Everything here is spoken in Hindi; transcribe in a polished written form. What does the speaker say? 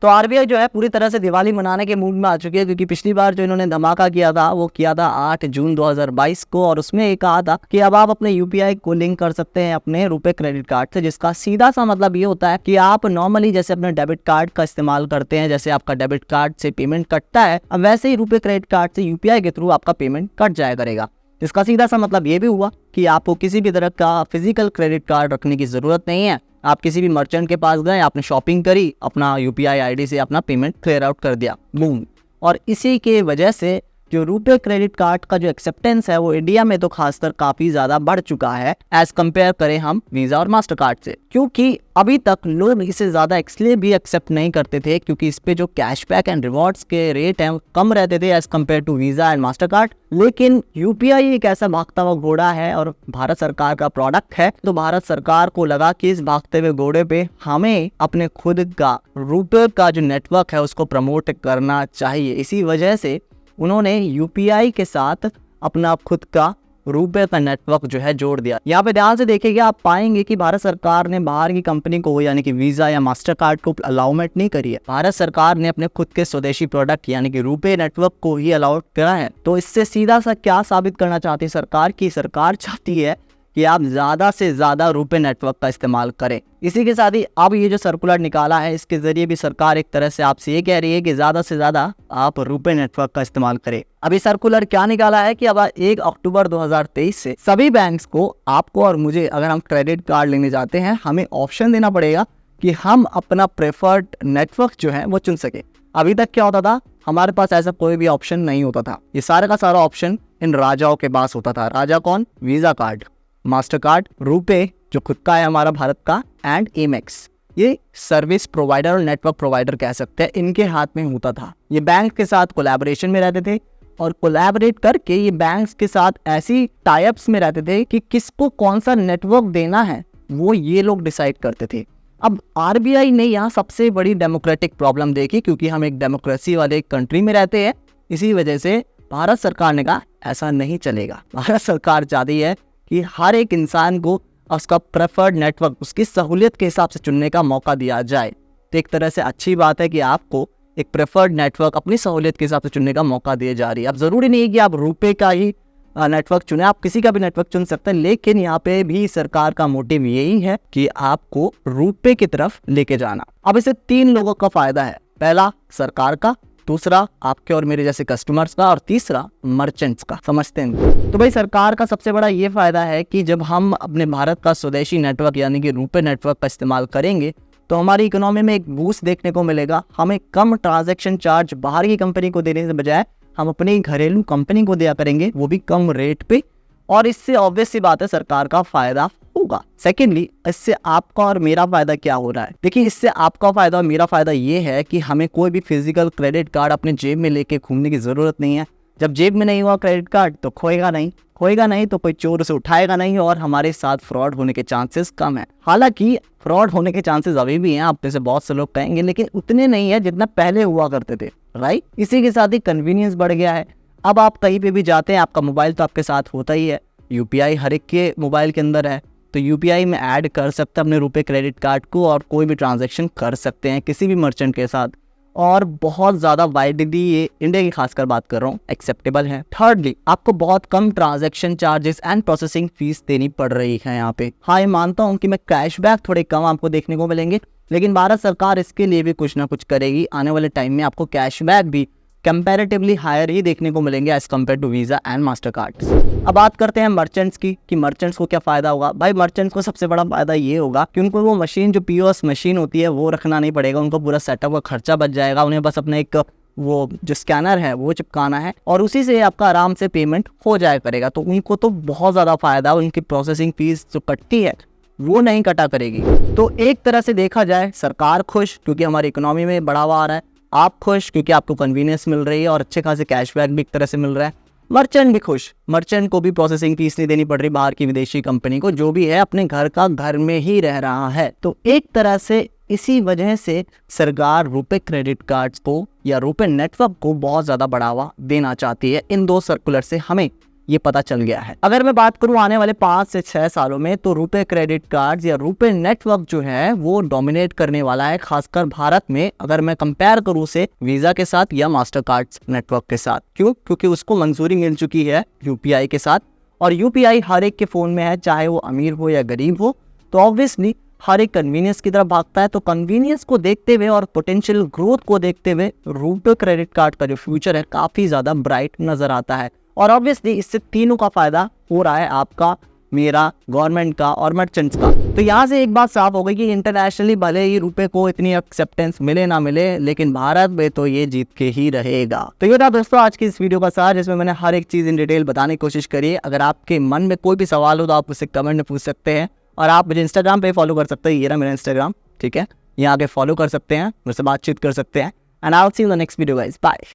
तो आरबीआई जो है पूरी तरह से दिवाली मनाने के मूड में आ चुकी है, क्योंकि पिछली बार जो इन्होंने धमाका किया था वो किया था 8 जून 2022 को, और उसमें ये कहा था कि अब आप अपने यूपीआई को लिंक कर सकते हैं अपने रुपए क्रेडिट कार्ड से, जिसका सीधा सा मतलब ये होता है कि आप नॉर्मली जैसे अपने डेबिट कार्ड का इस्तेमाल करते हैं, जैसे आपका डेबिट कार्ड से पेमेंट कटता है, अब वैसे ही रुपए क्रेडिट कार्ड से यूपीआई के थ्रू आपका पेमेंट कट जाया करेगा। इसका सीधा सा मतलब ये भी हुआ कि आपको किसी भी तरह का फिजिकल क्रेडिट कार्ड रखने की जरूरत नहीं है। आप किसी भी मर्चेंट के पास गए, आपने शॉपिंग करी, अपना यूपीआई आईडी से अपना पेमेंट क्लियर आउट कर दिया, बूम। और इसी के वजह से जो रुपे क्रेडिट कार्ड का जो एक्सेप्टेंस है वो इंडिया में तो खासकर काफी ज्यादा बढ़ चुका है एज कंपेयर करें हम वीजा और मास्टर कार्ड से, क्योंकि अभी तक लोग इसे ज्यादा इसलिए भी एक्सेप्ट नहीं करते थे क्योंकि इस पे जो कैशबैक एंड रिवॉर्ड्स के रेट हैं कम रहते थे as compare to Visa and master card. लेकिन यूपीआई एक ऐसा भागता हुआ घोड़ा है और भारत सरकार का प्रोडक्ट है, तो भारत सरकार को लगा कि इस भागते हुए घोड़े पे हमें अपने खुद का रुपे का जो नेटवर्क है उसको प्रमोट करना चाहिए। इसी वजह से उन्होंने यूपीआई के साथ अपना खुद का रुपए का नेटवर्क जो है जोड़ दिया। यहाँ पे ध्यान से देखिएगा, आप पाएंगे कि भारत सरकार ने बाहर की कंपनी को यानी कि वीजा या मास्टर कार्ड को अलाउमेंट नहीं करी है। भारत सरकार ने अपने खुद के स्वदेशी प्रोडक्ट यानी कि रुपए नेटवर्क को ही अलाउ करा है। तो इससे सीधा सा क्या साबित करना चाहती है सरकार की सरकार चाहती है कि आप ज्यादा से ज्यादा रुपे नेटवर्क का इस्तेमाल करें। इसी के साथ ही अब ये जो सर्कुलर निकाला है इसके जरिए भी सरकार एक तरह से आपसे ये कह रही है कि ज्यादा से ज्यादा आप रुपे नेटवर्क का इस्तेमाल करें। अभी सर्कुलर क्या निकाला है कि अब 1 अक्टूबर 2023 से सभी बैंक्स को, आपको और मुझे, अगर हम क्रेडिट कार्ड लेने जाते हैं हमें ऑप्शन देना पड़ेगा कि हम अपना प्रेफर्ड नेटवर्क जो है वो चुन सके। अभी तक क्या होता था, हमारे पास ऐसा कोई भी ऑप्शन नहीं होता था। ये सारा का सारा ऑप्शन इन राजाओं के पास होता था। राजा कौन? Visa card, master card, RuPay जो खुद का है हमारा भारत का, एंड एमेक्स, ये सर्विस प्रोवाइडर और नेटवर्क प्रोवाइडर कह सकते हैं, इनके हाथ में होता था। ये बैंक के साथ कोलैबोरेशन में रहते थे और कोलैबोरेट करके ये बैंक्स के साथ ऐसी टाइप्स में रहते थे कि किसको कौन सा नेटवर्क देना है वो ये लोग डिसाइड करते थे। अब आरबीआई ने यहाँ सबसे बड़ी डेमोक्रेटिक प्रॉब्लम देखी, क्योंकि हम एक डेमोक्रेसी वाले कंट्री में रहते हैं। इसी वजह से भारत सरकार ने कहा ऐसा नहीं चलेगा। भारत सरकार चाहती है कि हर एक इंसान को उसका प्रेफर्ड नेटवर्क उसकी सहूलियत के हिसाब से चुनने का मौका दिया जाए। तो एक तरह से अच्छी बात है कि आपको एक प्रेफर्ड नेटवर्क अपनी सहूलियत के हिसाब से चुनने का मौका दिया जा रही है। अब जरूरी नहीं है कि आप रुपए का ही नेटवर्क चुने, आप किसी का भी नेटवर्क चुन सकते हैं, लेकिन यहाँ पे भी सरकार का मोटिव यही है कि आपको रुपए की तरफ लेके जाना। अब इसे 3 लोगों का फायदा है। पहला सरकार का, दूसरा आपके और मेरे जैसे कस्टमर्स का, और तीसरा मर्चेंट्स का। समझते हैं? तो भाई सरकार का सबसे बड़ा ये फायदा है कि जब हम अपने भारत का स्वदेशी नेटवर्क यानी कि रुपे नेटवर्क का इस्तेमाल करेंगे तो हमारी इकोनॉमी में एक बूस्ट देखने को मिलेगा। हमें कम ट्रांजैक्शन चार्ज बाहर की कंपनी को देने से बजाय हम अपनी घरेलू कंपनी को दिया करेंगे, वो भी कम रेट पे, और इससे ऑब्वियस सी बात है सरकार का फायदा होगा। सेकेंडली, इससे आपका और मेरा फायदा क्या हो रहा है? देखिए, इससे आपका फायदा और मेरा फायदा ये है कि हमें कोई भी फिजिकल क्रेडिट कार्ड अपने जेब में लेके घूमने की जरूरत नहीं है। जब जेब में नहीं हुआ क्रेडिट कार्ड तो खोएगा नहीं तो कोई चोर उसे उठाएगा नहीं, और हमारे साथ फ्रॉड होने के चांसेस कम है। हालांकि फ्रॉड होने के चांसेस अभी भी हैं, आप जैसे बहुत से लोग कहेंगे, लेकिन उतने नहीं है जितना पहले हुआ करते थे, राइट? इसी के साथ ही कन्वीनियंस बढ़ गया है। अब आप कहीं पे भी जाते हैं, आपका मोबाइल तो आपके साथ होता ही है, यूपीआई हर एक के मोबाइल के अंदर है, तो यूपीआई में ऐड कर सकते हैं अपने रुपए क्रेडिट कार्ड को और कोई भी ट्रांजैक्शन कर सकते हैं किसी भी मर्चेंट के साथ, और बहुत ज़्यादा वाइडली, ये इंडिया की खासकर बात कर रहा हूँ, एक्सेप्टेबल है। थर्डली, आपको बहुत कम transaction charges and processing fees देनी पड़ रही है यहाँ पे। हाँ, ये मानता हूँ कि मैं कैशबैक थोड़े कम आपको देखने को मिलेंगे, लेकिन भारत सरकार इसके लिए भी कुछ ना कुछ करेगी। आने वाले टाइम में आपको कैशबैक भी कंपैरेटिवली हायर ही देखने को मिलेंगे as compare to Visa and master card. अब बात करते हैं मर्चेंट्स की कि मर्चेंट्स को क्या फायदा होगा। भाई मर्चेंट्स को सबसे बड़ा फायदा ये होगा कि उनको वो मशीन, जो पीओएस मशीन होती है, वो रखना नहीं पड़ेगा, उनको पूरा सेटअप का खर्चा बच जाएगा। उन्हें बस अपने एक वो जो स्कैनर है वो चिपकाना है और उसी से आपका आराम से पेमेंट हो जाया करेगा। तो उनको तो बहुत ज़्यादा फायदा, उनकी प्रोसेसिंग फीस जो कटती है वो नहीं कटा करेगी। तो एक तरह से देखा जाए, सरकार खुश क्योंकि हमारी इकोनॉमी में बढ़ावा आ रहा है, आप खुश क्योंकि आपको कन्वीनियंस मिल रही है और अच्छे खासे कैशबैक भी एक तरह से मिल रहा है, मर्चेंट भी खुश, मर्चेंट को भी प्रोसेसिंग फीस नहीं देनी पड़ रही बाहर की विदेशी कंपनी को, जो भी है अपने घर का घर में ही रह रहा है। तो एक तरह से इसी वजह से सरकार रुपे क्रेडिट कार्ड्स को या रुपे नेटवर्क को बहुत ज़्यादा बढ़ावा देना चाहती है। इन दो सर्कुलर से हमें ये पता चल गया है। अगर मैं बात करूं आने वाले 5 से 6 सालों में, तो रुपए क्रेडिट कार्ड या रुपए नेटवर्क जो है वो डोमिनेट करने वाला है, खासकर भारत में। अगर मैं कंपेयर करूं उसे वीजा के साथ या मास्टर कार्ड नेटवर्क के साथ। क्यों? क्योंकि उसको मंजूरी मिल चुकी है यूपीआई के साथ, और यूपीआई हर एक के फोन में है, चाहे वो अमीर हो या गरीब हो। तो ऑब्वियसली हर एक कन्वीनियंस की तरफ भागता है। तो कन्वीनियंस को देखते हुए और पोटेंशियल ग्रोथ को देखते हुए रुपे क्रेडिट कार्ड का जो फ्यूचर है काफी ज्यादा ब्राइट नजर आता है। और ऑब्वियसली इससे तीनों का फायदा हो रहा है, आपका, मेरा, गवर्नमेंट का और मर्चेंट्स का। तो यहाँ से एक बात साफ हो गई कि इंटरनेशनली भले ही रुपए को इतनी एक्सेप्टेंस मिले ना मिले, लेकिन भारत में तो ये जीत के ही रहेगा। तो ये था दोस्तों आज की इस वीडियो का सार, जिसमें मैंने हर एक चीज इन डिटेल बताने की कोशिश करी है। अगर आपके मन में कोई भी सवाल हो तो आप मुझसे कमेंट में पूछ सकते हैं, और आप मुझे इंस्टाग्राम पे फॉलो कर सकते हैं। ये रहा मेरा इंस्टाग्राम, ठीक है, यहाँ आके फॉलो कर सकते हैं, मुझसे बातचीत कर सकते हैं। And I will see you in the next video guys, bye.